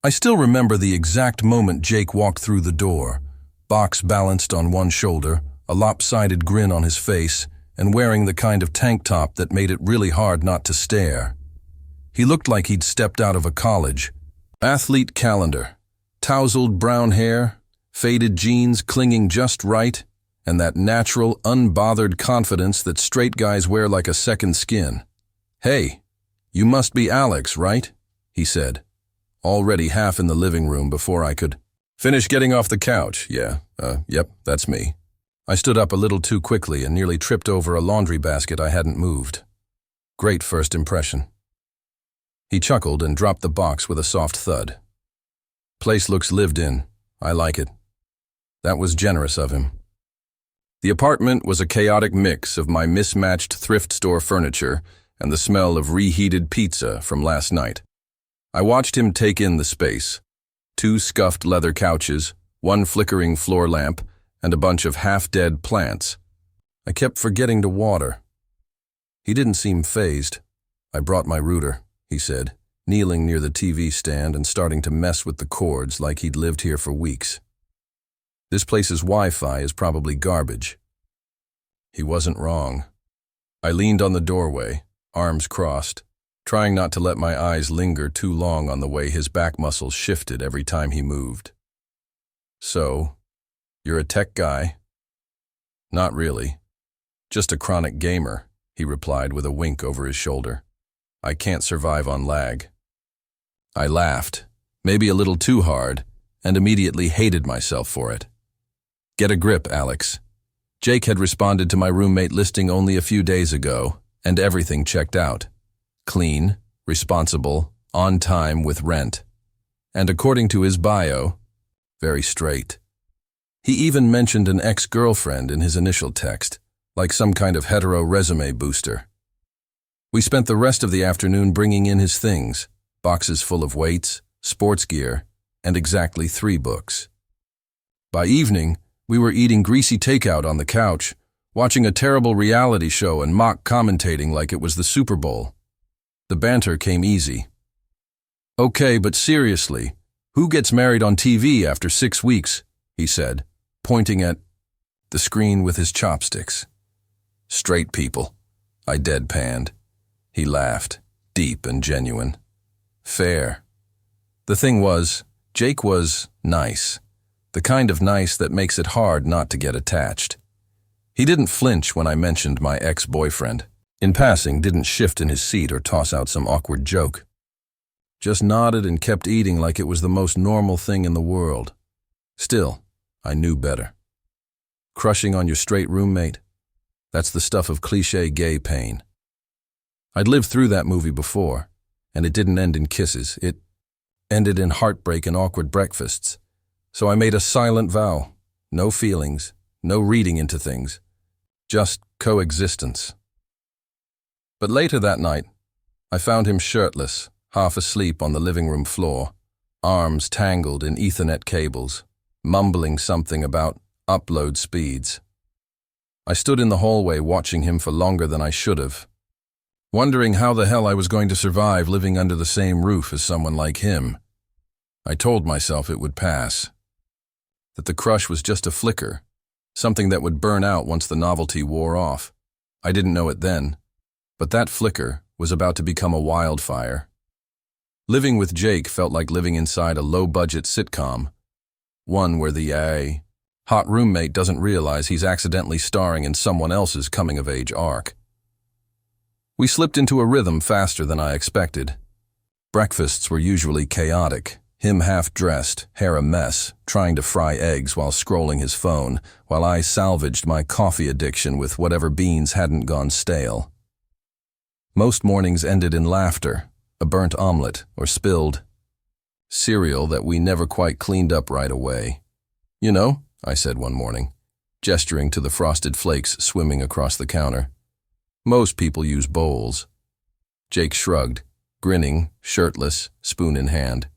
I still remember the exact moment Jake walked through the door, box balanced on one shoulder, a lopsided grin on his face, and wearing the kind of tank top that made it really hard not to stare. He looked like he'd stepped out of a college. Athlete calendar, tousled brown hair, faded jeans clinging just right, and that natural, unbothered confidence that straight guys wear like a second skin. "Hey, you must be Alex, right?" he said, already half in the living room before I could finish getting off the couch. Yep, that's me. I stood up a little too quickly and nearly tripped over a laundry basket I hadn't moved. Great first impression. He chuckled and dropped the box with a soft thud. "Place looks lived in. I like it." That was generous of him. The apartment was a chaotic mix of my mismatched thrift store furniture and the smell of reheated pizza from last night. I watched him take in the space. 2 scuffed leather couches, 1 flickering floor lamp, and a bunch of half-dead plants. I kept forgetting to water. He didn't seem fazed. "I brought my router," he said, kneeling near the TV stand and starting to mess with the cords like he'd lived here for weeks. "This place's Wi-Fi is probably garbage." He wasn't wrong. I leaned on the doorway, arms crossed, trying not to let my eyes linger too long on the way his back muscles shifted every time he moved. "So, you're a tech guy?" "Not really. Just a chronic gamer," he replied with a wink over his shoulder. "I can't survive on lag." I laughed, maybe a little too hard, and immediately hated myself for it. "Get a grip, Alex." Jake had responded to my roommate listing only a few days ago, and everything checked out. Clean, responsible, on time with rent. And according to his bio, very straight. He even mentioned an ex-girlfriend in his initial text, like some kind of hetero resume booster. We spent the rest of the afternoon bringing in his things, boxes full of weights, sports gear, and exactly 3 books. By evening, we were eating greasy takeout on the couch, watching a terrible reality show and mock commentating like it was the Super Bowl. The banter came easy. "Okay, but seriously, who gets married on TV after 6 weeks?" he said, pointing at the screen with his chopsticks. "Straight people," I deadpanned. He laughed, deep and genuine. "Fair." The thing was, Jake was nice. The kind of nice that makes it hard not to get attached. He didn't flinch when I mentioned my ex-boyfriend. In passing, didn't shift in his seat or toss out some awkward joke. Just nodded and kept eating like it was the most normal thing in the world. Still, I knew better. Crushing on your straight roommate? That's the stuff of cliché gay pain. I'd lived through that movie before, and it didn't end in kisses. It ended in heartbreak and awkward breakfasts. So I made a silent vow. No feelings, no reading into things. Just coexistence. But later that night, I found him shirtless, half asleep on the living room floor, arms tangled in Ethernet cables, mumbling something about upload speeds. I stood in the hallway watching him for longer than I should have, wondering how the hell I was going to survive living under the same roof as someone like him. I told myself it would pass, that the crush was just a flicker, something that would burn out once the novelty wore off. I didn't know it then, but that flicker was about to become a wildfire. Living with Jake felt like living inside a low-budget sitcom, one where the hot roommate doesn't realize he's accidentally starring in someone else's coming-of-age arc. We slipped into a rhythm faster than I expected. Breakfasts were usually chaotic, him half-dressed, hair a mess, trying to fry eggs while scrolling his phone, while I salvaged my coffee addiction with whatever beans hadn't gone stale. Most mornings ended in laughter, a burnt omelet, or spilled cereal that we never quite cleaned up right away. "You know," I said one morning, gesturing to the frosted flakes swimming across the counter. "Most people use bowls." Jake shrugged, grinning, shirtless, spoon in hand.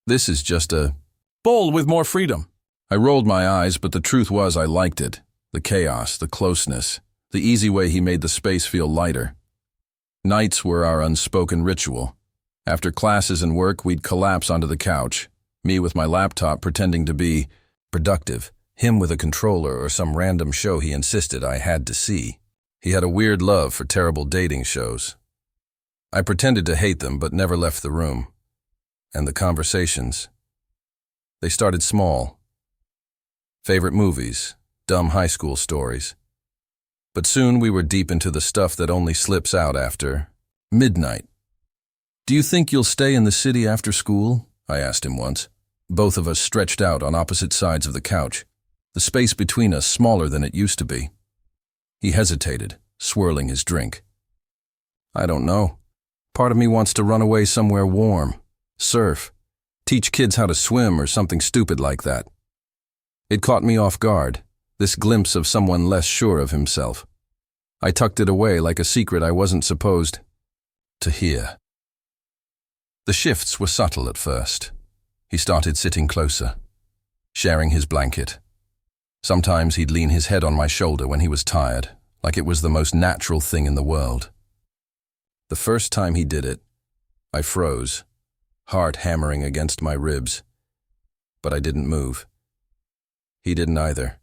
"This is just a bowl with more freedom." I rolled my eyes, but the truth was I liked it. The chaos, the closeness, the easy way he made the space feel lighter. Nights were our unspoken ritual. After classes and work, we'd collapse onto the couch, me with my laptop pretending to be productive, him with a controller or some random show he insisted I had to see. He had a weird love for terrible dating shows. I pretended to hate them but never left the room. And the conversations. They started small. Favorite movies, dumb high school stories. But soon we were deep into the stuff that only slips out after midnight. "Do you think you'll stay in the city after school?" I asked him once. Both of us stretched out on opposite sides of the couch, the space between us smaller than it used to be. He hesitated, swirling his drink. "I don't know. Part of me wants to run away somewhere warm, surf, teach kids how to swim or something stupid like that." It caught me off guard, this glimpse of someone less sure of himself. I tucked it away like a secret I wasn't supposed to hear. The shifts were subtle at first. He started sitting closer, sharing his blanket. Sometimes he'd lean his head on my shoulder when he was tired, like it was the most natural thing in the world. The first time he did it, I froze, heart hammering against my ribs. But I didn't move. He didn't either.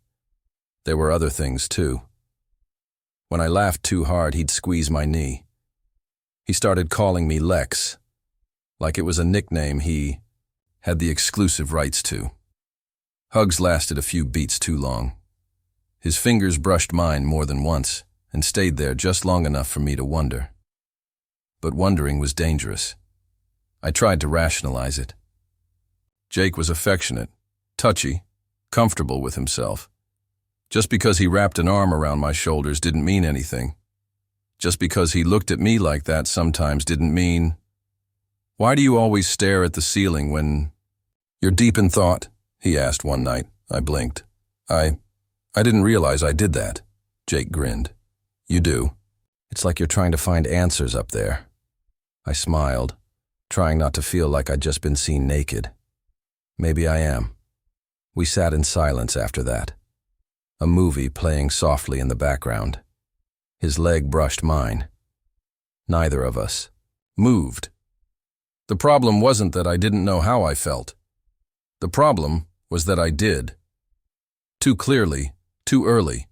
There were other things, too. When I laughed too hard, he'd squeeze my knee. He started calling me Lex, like it was a nickname he had the exclusive rights to. Hugs lasted a few beats too long. His fingers brushed mine more than once and stayed there just long enough for me to wonder. But wondering was dangerous. I tried to rationalize it. Jake was affectionate, touchy, comfortable with himself. Just because he wrapped an arm around my shoulders didn't mean anything. Just because he looked at me like that sometimes didn't mean... "Why do you always stare at the ceiling when you're deep in thought?" he asked one night. I blinked. I didn't realize I did that." Jake grinned. "You do. It's like you're trying to find answers up there." I smiled, trying not to feel like I'd just been seen naked. Maybe I am. We sat in silence after that, a movie playing softly in the background. His leg brushed mine. Neither of us moved. The problem wasn't that I didn't know how I felt. The problem was that I did. Too clearly, too early.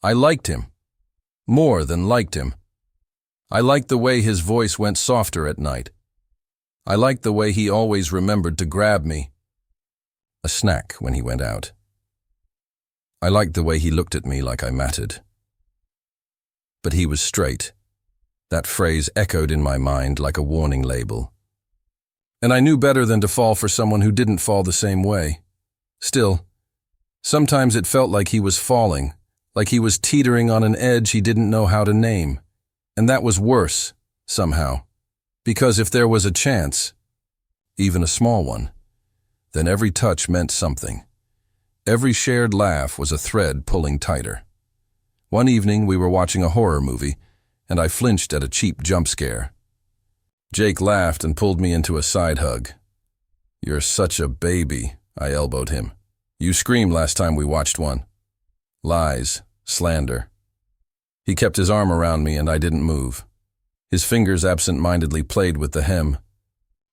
I liked him. More than liked him. I liked the way his voice went softer at night. I liked the way he always remembered to grab me. A snack when he went out. I liked the way he looked at me like I mattered. But he was straight. That phrase echoed in my mind like a warning label. And I knew better than to fall for someone who didn't fall the same way. Still, sometimes it felt like he was falling, like he was teetering on an edge he didn't know how to name. And that was worse, somehow. Because if there was a chance, even a small one, then every touch meant something. Every shared laugh was a thread pulling tighter. One evening we were watching a horror movie, and I flinched at a cheap jump scare. Jake laughed and pulled me into a side hug. "You're such a baby," I elbowed him. "You screamed last time we watched one." Lies, slander. He kept his arm around me and I didn't move. His fingers absent-mindedly played with the hem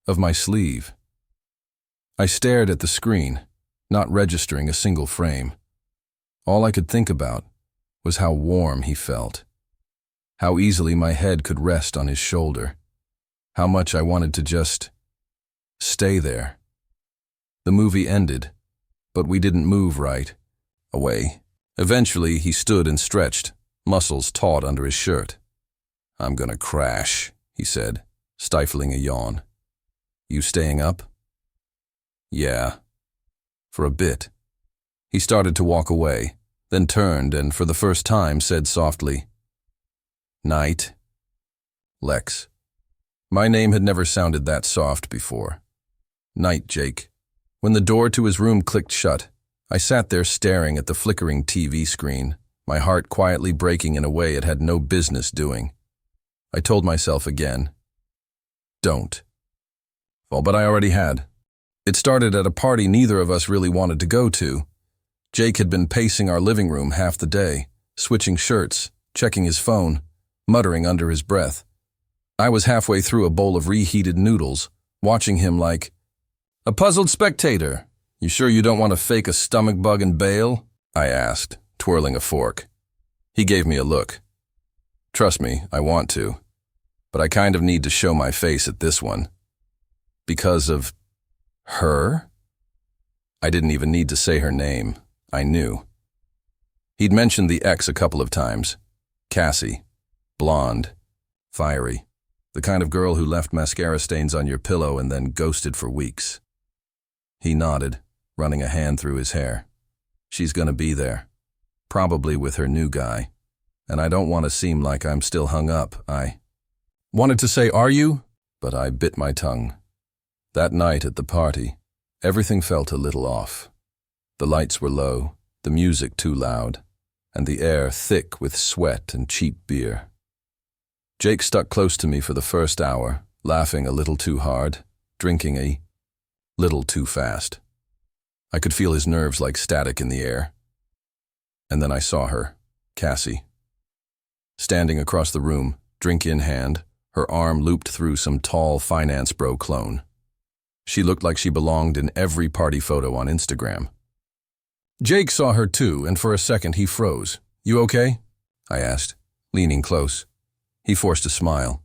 of my sleeve. I stared at the screen, not registering a single frame. All I could think about was how warm he felt, how easily my head could rest on his shoulder, how much I wanted to just stay there. The movie ended, but we didn't move right away. Eventually, he stood and stretched, muscles taut under his shirt. "I'm gonna crash," he said, stifling a yawn. "You staying up?" "Yeah." For a bit. He started to walk away, then turned and for the first time said softly, "Night, Lex." My name had never sounded that soft before. "Night, Jake." When the door to his room clicked shut, I sat there staring at the flickering TV screen, my heart quietly breaking in a way it had no business doing. I told myself again, don't. Well, but I already had. It started at a party neither of us really wanted to go to. Jake had been pacing our living room half the day, switching shirts, checking his phone, muttering under his breath. I was halfway through a bowl of reheated noodles, watching him like a puzzled spectator. You sure you don't want to fake a stomach bug and bail? I asked, twirling a fork. He gave me a look. Trust me, I want to. But I kind of need to show my face at this one. Because of her? I didn't even need to say her name. I knew. He'd mentioned the ex a couple of times. Cassie. Blonde. Fiery. The kind of girl who left mascara stains on your pillow and then ghosted for weeks. He nodded, running a hand through his hair. She's gonna be there. Probably with her new guy. And I don't want to seem like I'm still hung up. I wanted to say, are you? But I bit my tongue. That night at the party, everything felt a little off. The lights were low, the music too loud, and the air thick with sweat and cheap beer. Jake stuck close to me for the first hour, laughing a little too hard, drinking a little too fast. I could feel his nerves like static in the air. And then I saw her, Cassie. Standing across the room, drink in hand, her arm looped through some tall finance bro clone. She looked like she belonged in every party photo on Instagram. Jake saw her too, and for a second he froze. You okay? I asked, leaning close. He forced a smile.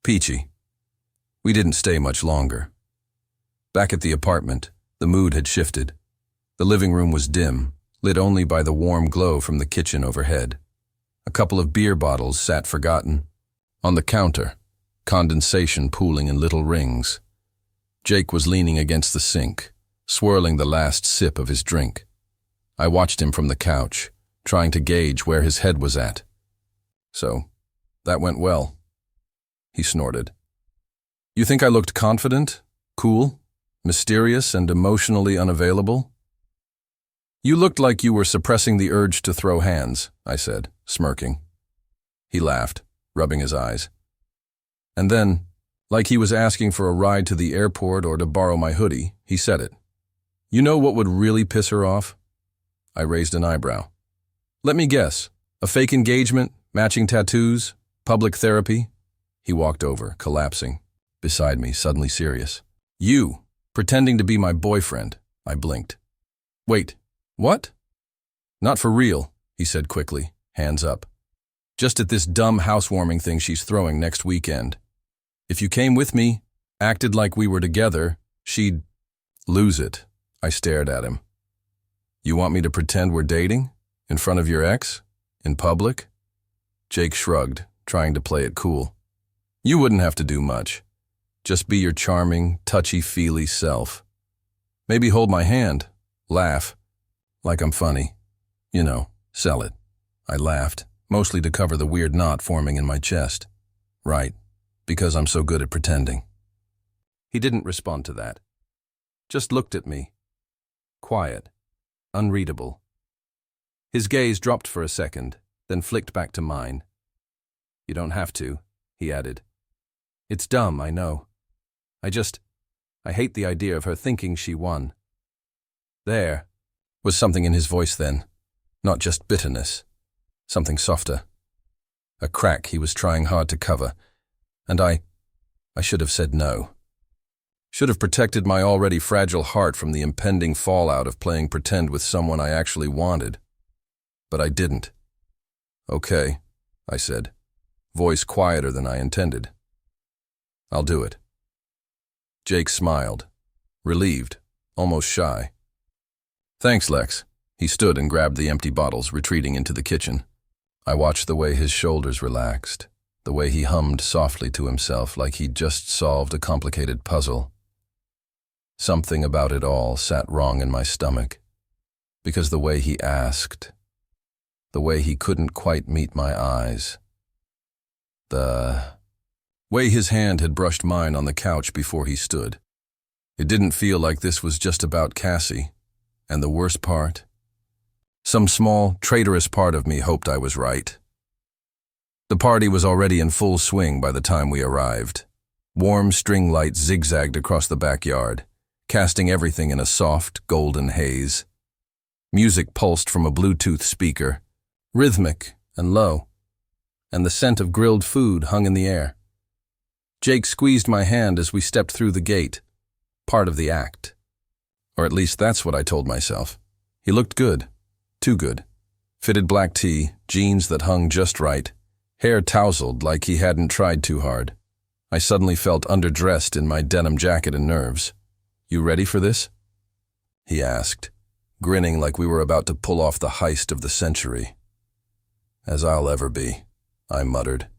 Peachy. We didn't stay much longer. Back at the apartment, the mood had shifted. The living room was dim, lit only by the warm glow from the kitchen overhead. A couple of beer bottles sat forgotten. On the counter, condensation pooling in little rings. Jake was leaning against the sink, swirling the last sip of his drink. I watched him from the couch, trying to gauge where his head was at. So, that went well. He snorted. You think I looked confident, cool, mysterious, and emotionally unavailable? You looked like you were suppressing the urge to throw hands, I said, smirking. He laughed, rubbing his eyes. And then, like he was asking for a ride to the airport or to borrow my hoodie, he said it. You know what would really piss her off? I raised an eyebrow. Let me guess. A fake engagement, matching tattoos, public therapy? He walked over, collapsing, beside me, suddenly serious. You, pretending to be my boyfriend, I blinked. Wait. What? Not for real, he said quickly, hands up. Just at this dumb housewarming thing she's throwing next weekend. If you came with me, acted like we were together, she'd lose it. I stared at him. You want me to pretend we're dating? In front of your ex? In public? Jake shrugged, trying to play it cool. You wouldn't have to do much. Just be your charming, touchy-feely self. Maybe hold my hand, laugh. Like I'm funny. You know, sell it. I laughed, mostly to cover the weird knot forming in my chest. Right, because I'm so good at pretending. He didn't respond to that. Just looked at me. Quiet. Unreadable. His gaze dropped for a second, then flicked back to mine. You don't have to, he added. It's dumb, I know. I hate the idea of her thinking she won. There was something in his voice then, not just bitterness, something softer. A crack he was trying hard to cover, and I should have said no. Should have protected my already fragile heart from the impending fallout of playing pretend with someone I actually wanted. But I didn't. Okay, I said, voice quieter than I intended. I'll do it. Jake smiled, relieved, almost shy. Thanks, Lex. He stood and grabbed the empty bottles, retreating into the kitchen. I watched the way his shoulders relaxed, the way he hummed softly to himself like he'd just solved a complicated puzzle. Something about it all sat wrong in my stomach, because the way he asked, the way he couldn't quite meet my eyes, the way his hand had brushed mine on the couch before he stood. It didn't feel like this was just about Cassie. And the worst part? Some small, traitorous part of me hoped I was right. The party was already in full swing by the time we arrived. Warm string lights zigzagged across the backyard, casting everything in a soft, golden haze. Music pulsed from a Bluetooth speaker, rhythmic and low, and the scent of grilled food hung in the air. Jake squeezed my hand as we stepped through the gate. Part of the act. Or at least that's what I told myself. He looked good. Too good. Fitted black tee, jeans that hung just right, hair tousled like he hadn't tried too hard. I suddenly felt underdressed in my denim jacket and nerves. "You ready for this?" he asked, grinning like we were about to pull off the heist of the century. "As I'll ever be," I muttered,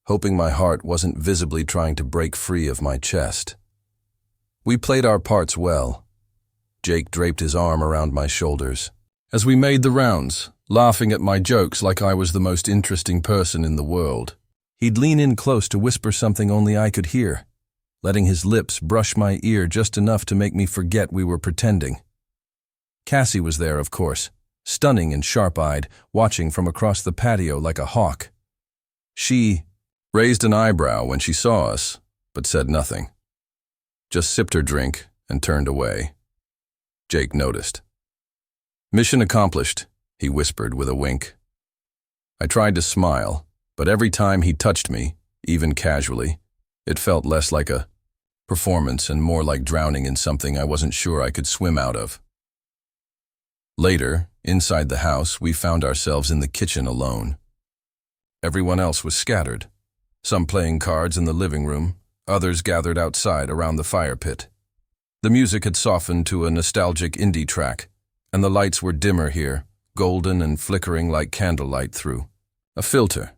hoping my heart wasn't visibly trying to break free of my chest. We played our parts well. Jake draped his arm around my shoulders. As we made the rounds, laughing at my jokes like I was the most interesting person in the world, he'd lean in close to whisper something only I could hear, letting his lips brush my ear just enough to make me forget we were pretending. Cassie was there, of course, stunning and sharp-eyed, watching from across the patio like a hawk. She raised an eyebrow when she saw us, but said nothing. Just sipped her drink and turned away. Jake noticed. "Mission accomplished," he whispered with a wink. I tried to smile, but every time he touched me, even casually, it felt less like a performance and more like drowning in something I wasn't sure I could swim out of. Later, inside the house, we found ourselves in the kitchen alone. Everyone else was scattered, some playing cards in the living room, others gathered outside around the fire pit. The music had softened to a nostalgic indie track, and the lights were dimmer here, golden and flickering like candlelight through a filter.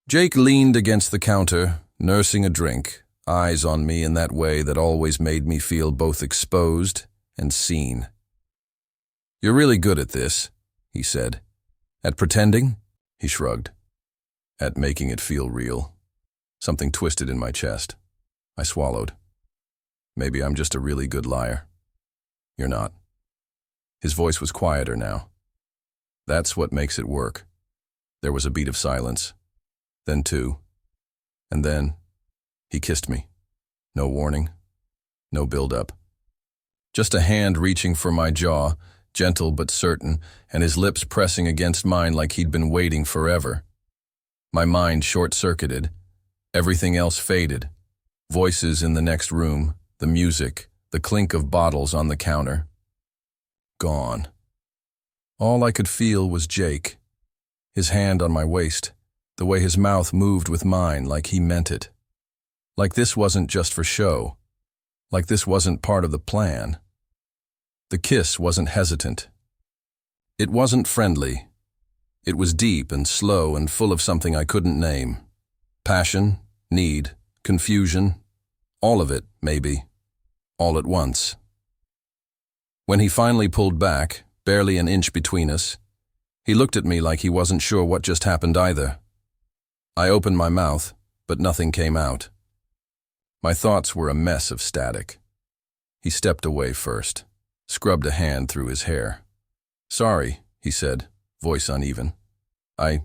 Jake leaned against the counter, nursing a drink, eyes on me in that way that always made me feel both exposed and seen. "You're really good at this," he said. "At pretending?" He shrugged. "At making it feel real." Something twisted in my chest. I swallowed. "Maybe I'm just a really good liar." "You're not." His voice was quieter now. "That's what makes it work." There was a beat of silence. Then two. And then he kissed me. No warning. No build-up. Just a hand reaching for my jaw, gentle but certain, and his lips pressing against mine like he'd been waiting forever. My mind short-circuited. Everything else faded. Voices in the next room, the music, the clink of bottles on the counter. Gone. All I could feel was Jake, his hand on my waist, the way his mouth moved with mine like he meant it. Like this wasn't just for show. Like this wasn't part of the plan. The kiss wasn't hesitant. It wasn't friendly. It was deep and slow and full of something I couldn't name. Passion, need, confusion, all of it, maybe, all at once. When he finally pulled back, barely an inch between us, he looked at me like he wasn't sure what just happened either. I opened my mouth, but nothing came out. My thoughts were a mess of static. He stepped away first, scrubbed a hand through his hair. "Sorry," he said, voice uneven. "I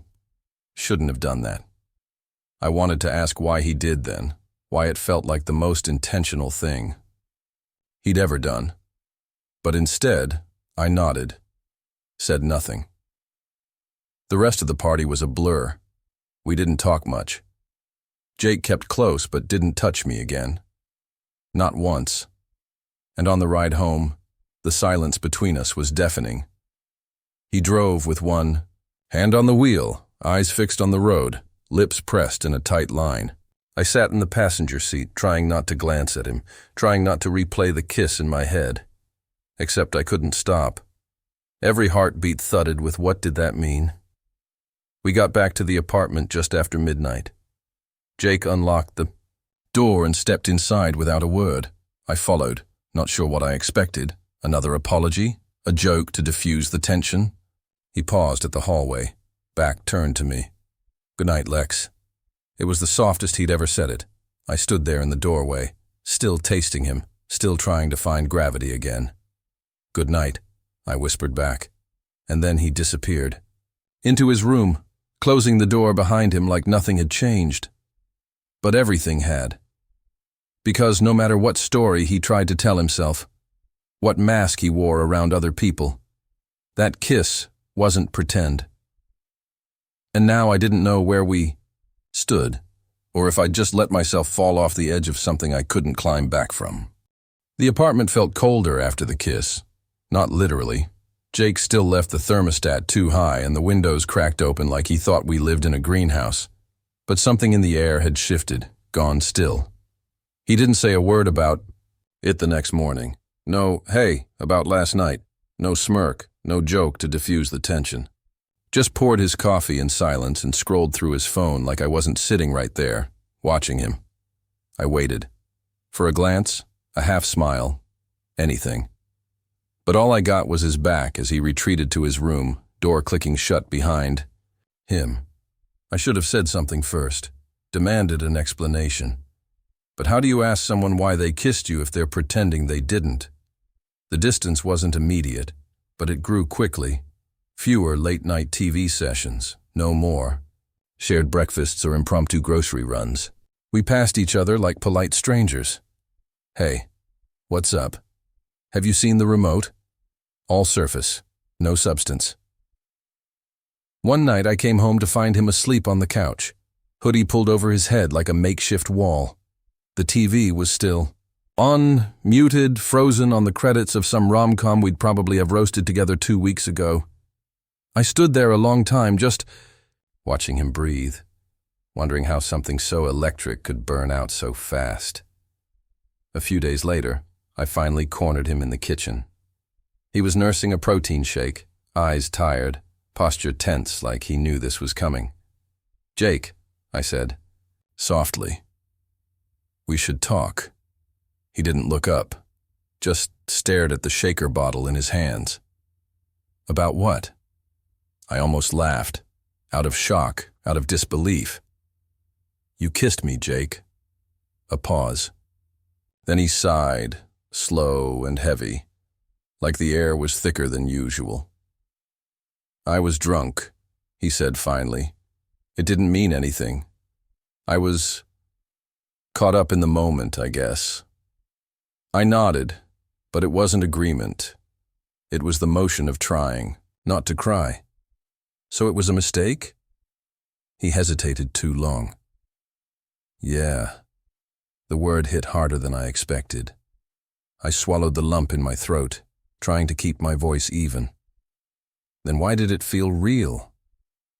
shouldn't have done that." I wanted to ask why he did then, why it felt like the most intentional thing he'd ever done. But instead, I nodded, said nothing. The rest of the party was a blur. We didn't talk much. Jake kept close but didn't touch me again. Not once. And on the ride home, the silence between us was deafening. He drove with one hand on the wheel, eyes fixed on the road, lips pressed in a tight line. I sat in the passenger seat, trying not to glance at him, trying not to replay the kiss in my head. Except I couldn't stop. Every heartbeat thudded with what did that mean? We got back to the apartment just after midnight. Jake unlocked the door and stepped inside without a word. I followed, not sure what I expected. Another apology? A joke to diffuse the tension? He paused at the hallway, back turned to me. "Good night, Lex." It was the softest he'd ever said it. I stood there in the doorway, still tasting him, still trying to find gravity again. "Good night," I whispered back. And then he disappeared. Into his room, closing the door behind him like nothing had changed. But everything had. Because no matter what story he tried to tell himself, what mask he wore around other people, that kiss wasn't pretend. And now I didn't know where we stood, or if I'd just let myself fall off the edge of something I couldn't climb back from. The apartment felt colder after the kiss. Not literally. Jake still left the thermostat too high and the windows cracked open like he thought we lived in a greenhouse. But something in the air had shifted, gone still. He didn't say a word about it the next morning. No, hey, about last night. No smirk, no joke to diffuse the tension. Just poured his coffee in silence and scrolled through his phone like I wasn't sitting right there, watching him. I waited. For a glance, a half smile, anything. But all I got was his back as he retreated to his room, door clicking shut behind him. I should have said something first, demanded an explanation. But how do you ask someone why they kissed you if they're pretending they didn't? The distance wasn't immediate, but it grew quickly. Fewer late-night TV sessions, no more. Shared breakfasts or impromptu grocery runs. We passed each other like polite strangers. Hey, what's up? Have you seen the remote? All surface, no substance. One night I came home to find him asleep on the couch, hoodie pulled over his head like a makeshift wall. The TV was still on, muted, frozen on the credits of some rom-com we'd probably have roasted together 2 weeks ago. I stood there a long time just watching him breathe, wondering how something so electric could burn out so fast. A few days later, I finally cornered him in the kitchen. He was nursing a protein shake, eyes tired, posture tense like he knew this was coming. "Jake," I said, softly. "We should talk." He didn't look up, just stared at the shaker bottle in his hands. "About what?" I almost laughed, out of shock, out of disbelief. "You kissed me, Jake." A pause. Then he sighed, slow and heavy, like the air was thicker than usual. "I was drunk," he said finally. "It didn't mean anything. I was caught up in the moment, I guess." I nodded, but it wasn't agreement. It was the motion of trying, not to cry. "So it was a mistake?" He hesitated too long. "Yeah." The word hit harder than I expected. I swallowed the lump in my throat, trying to keep my voice even. "Then why did it feel real?"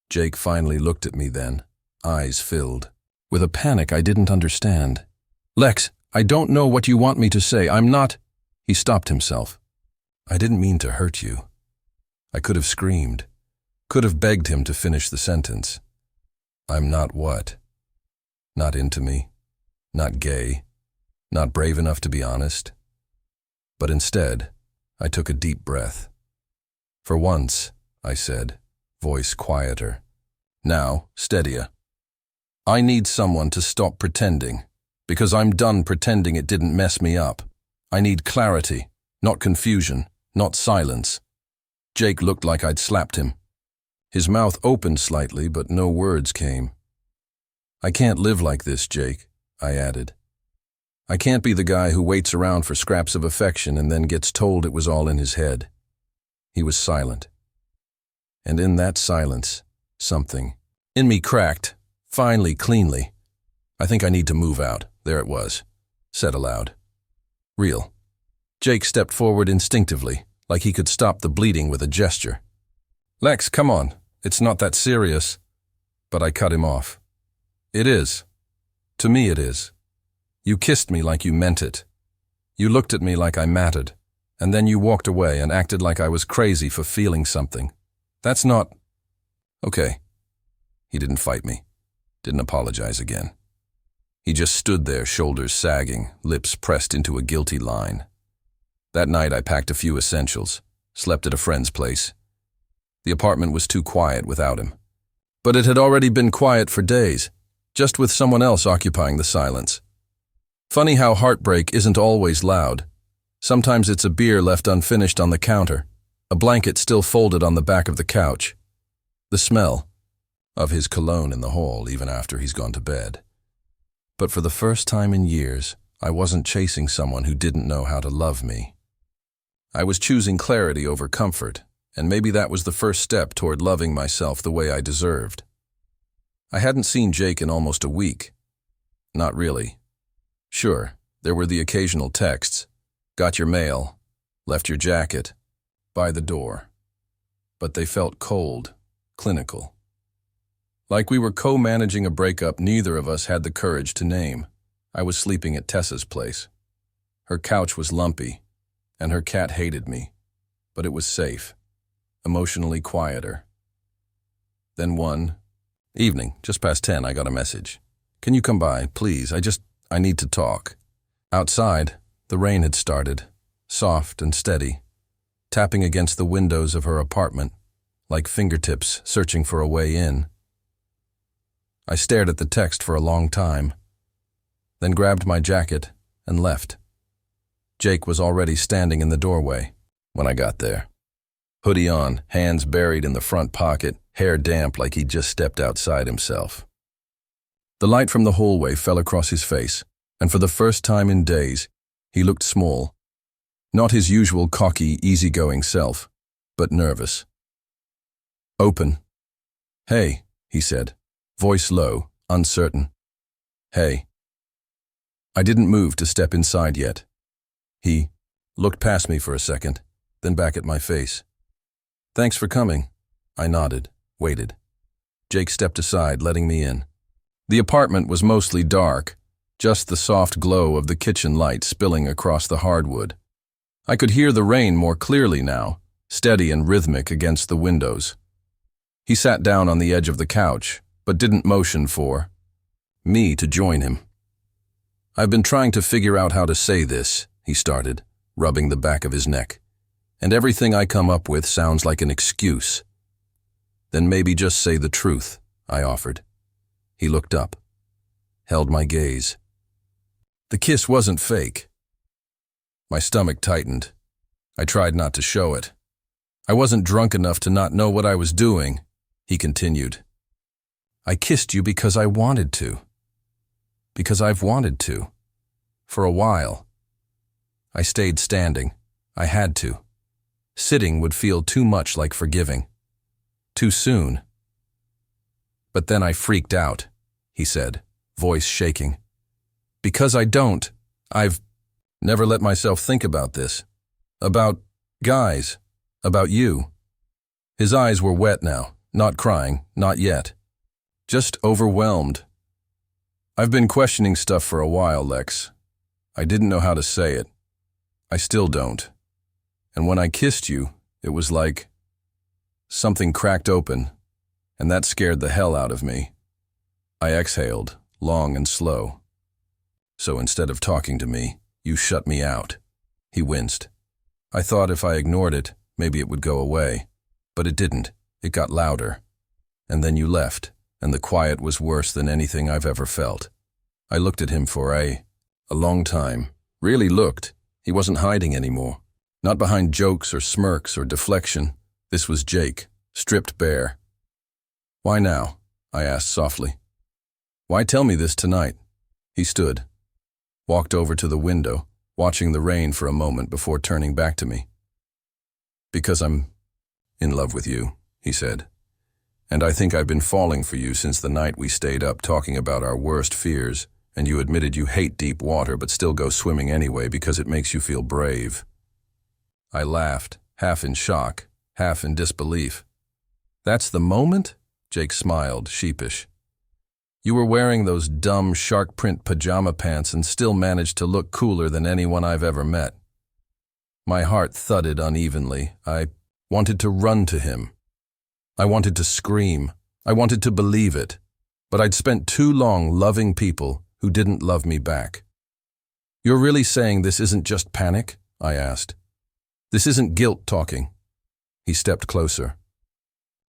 Jake finally looked at me then, eyes filled, with a panic I didn't understand. "Lex, I don't know what you want me to say. I'm not—" He stopped himself. I didn't mean to hurt you. I could have screamed, could have begged him to finish the sentence. "I'm not what? Not into me, not gay, not brave enough to be honest." But instead, I took a deep breath. "For once," I said, voice quieter. "Now, steadier. I need someone to stop pretending, because I'm done pretending it didn't mess me up. I need clarity, not confusion, not silence." Jake looked like I'd slapped him. His mouth opened slightly, but no words came. "I can't live like this, Jake," I added. "I can't be the guy who waits around for scraps of affection and then gets told it was all in his head." He was silent. And in that silence, something in me cracked, finally, cleanly. "I think I need to move out." There it was, said aloud. "Real." Jake stepped forward instinctively, like he could stop the bleeding with a gesture. "Lex, come on. It's not that serious." But I cut him off. "It is. To me it is. You kissed me like you meant it. You looked at me like I mattered, and then you walked away and acted like I was crazy for feeling something. That's not—" "Okay." He didn't fight me, didn't apologize again. He just stood there, shoulders sagging, lips pressed into a guilty line. That night I packed a few essentials, slept at a friend's place. The apartment was too quiet without him. But it had already been quiet for days, just with someone else occupying the silence. Funny how heartbreak isn't always loud. Sometimes it's a beer left unfinished on the counter, a blanket still folded on the back of the couch, the smell of his cologne in the hall even after he's gone to bed. But for the first time in years, I wasn't chasing someone who didn't know how to love me. I was choosing clarity over comfort, and maybe that was the first step toward loving myself the way I deserved. I hadn't seen Jake in almost a week. Not really. Sure, there were the occasional texts. Got your mail. Left your jacket. By the door. But they felt cold, clinical. Like we were co-managing a breakup neither of us had the courage to name. I was sleeping at Tessa's place. Her couch was lumpy, and her cat hated me. But it was safe, emotionally quieter. Then one evening, just past 10, I got a message. Can you come by, please? I need to talk. Outside, the rain had started, soft and steady, tapping against the windows of her apartment, like fingertips searching for a way in. I stared at the text for a long time, then grabbed my jacket and left. Jake was already standing in the doorway when I got there. Hoodie on, hands buried in the front pocket, hair damp like he'd just stepped outside himself. The light from the hallway fell across his face, and for the first time in days, he looked small. Not his usual cocky, easygoing self, but nervous. Open. Hey, he said, voice low, uncertain. Hey. I didn't move to step inside yet. He looked past me for a second, then back at my face. Thanks for coming. I nodded, waited. Jake stepped aside, letting me in. The apartment was mostly dark, just the soft glow of the kitchen light spilling across the hardwood. I could hear the rain more clearly now, steady and rhythmic against the windows. He sat down on the edge of the couch, but didn't motion for me to join him. I've been trying to figure out how to say this, he started, rubbing the back of his neck. And everything I come up with sounds like an excuse. Then maybe just say the truth, I offered. He looked up, held my gaze. The kiss wasn't fake. My stomach tightened. I tried not to show it. I wasn't drunk enough to not know what I was doing, he continued. I kissed you because I wanted to. Because I've wanted to. For a while. I stayed standing. I had to. Sitting would feel too much like forgiving. Too soon. But then I freaked out, he said, voice shaking. Because I've never let myself think about this. About guys. About you. His eyes were wet now, not crying, not yet. Just overwhelmed. I've been questioning stuff for a while, Lex. I didn't know how to say it. I still don't. And when I kissed you, it was like something cracked open, and that scared the hell out of me. I exhaled, long and slow. So instead of talking to me, you shut me out. He winced. I thought if I ignored it, maybe it would go away. But it didn't. It got louder. And then you left, and the quiet was worse than anything I've ever felt. I looked at him for a long time. Really looked. He wasn't hiding anymore. Not behind jokes or smirks or deflection. This was Jake, stripped bare. Why now? I asked softly. Why tell me this tonight? He stood, walked over to the window, watching the rain for a moment before turning back to me. Because I'm in love with you, he said. And I think I've been falling for you since the night we stayed up talking about our worst fears, and you admitted you hate deep water but still go swimming anyway because it makes you feel brave. I laughed, half in shock, half in disbelief. That's the moment? Jake smiled, sheepish. You were wearing those dumb shark print pajama pants and still managed to look cooler than anyone I've ever met. My heart thudded unevenly. I wanted to run to him. I wanted to scream. I wanted to believe it. But I'd spent too long loving people who didn't love me back. You're really saying this isn't just panic? I asked. This isn't guilt talking. He stepped closer.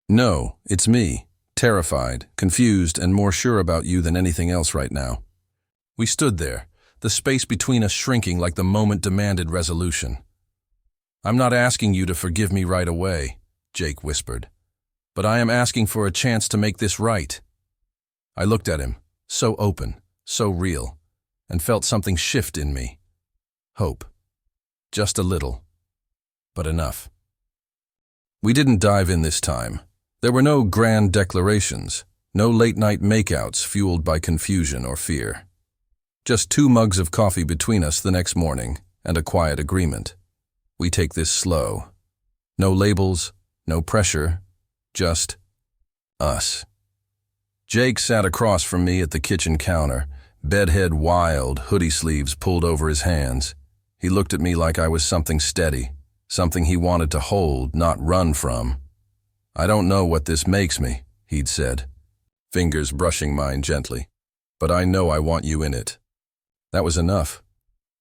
No, it's me, terrified, confused, and more sure about you than anything else right now. We stood there, the space between us shrinking like the moment demanded resolution. I'm not asking you to forgive me right away, Jake whispered, but I am asking for a chance to make this right. I looked at him, so open, so real, and felt something shift in me. Hope. Just a little, but enough. We didn't dive in this time. There were no grand declarations, no late-night makeouts fueled by confusion or fear. Just 2 mugs of coffee between us the next morning, and a quiet agreement. We take this slow. No labels, no pressure, just us. Jake sat across from me at the kitchen counter, bedhead wild, hoodie sleeves pulled over his hands. He looked at me like I was something steady, something he wanted to hold, not run from. "I don't know what this makes me," he'd said, fingers brushing mine gently, "but I know I want you in it." That was enough.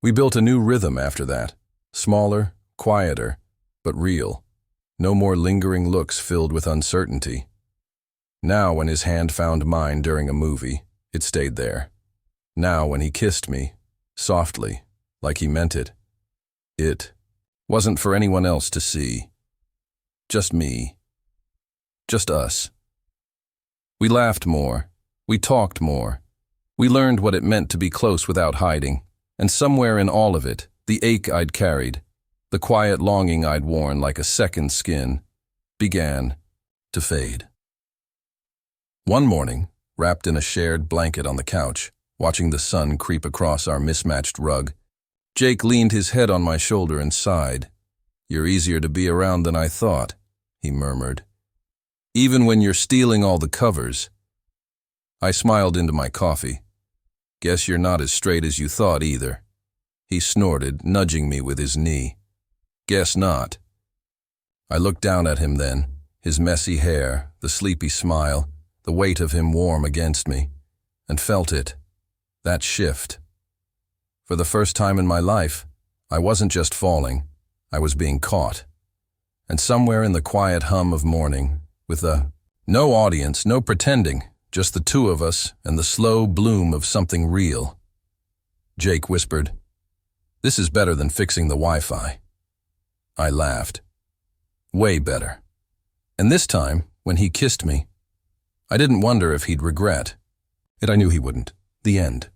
We built a new rhythm after that, smaller, quieter, but real. No more lingering looks filled with uncertainty. Now when his hand found mine during a movie, it stayed there. Now when he kissed me, softly, like he meant it, it wasn't for anyone else to see. Just me. Just us. We laughed more. We talked more. We learned what it meant to be close without hiding, and somewhere in all of it, the ache I'd carried, the quiet longing I'd worn like a second skin, began to fade. One morning, wrapped in a shared blanket on the couch, watching the sun creep across our mismatched rug, Jake leaned his head on my shoulder and sighed. "You're easier to be around than I thought," he murmured. "Even when you're stealing all the covers." I smiled into my coffee. "Guess you're not as straight as you thought either." He snorted, nudging me with his knee. "Guess not." I looked down at him then, his messy hair, the sleepy smile, the weight of him warm against me, and felt it, that shift. For the first time in my life, I wasn't just falling, I was being caught. And somewhere in the quiet hum of morning, with no audience, no pretending, just the 2 of us and the slow bloom of something real, Jake whispered, "This is better than fixing the Wi-Fi." I laughed. Way better. And this time, when he kissed me, I didn't wonder if he'd regret. I knew he wouldn't. The end.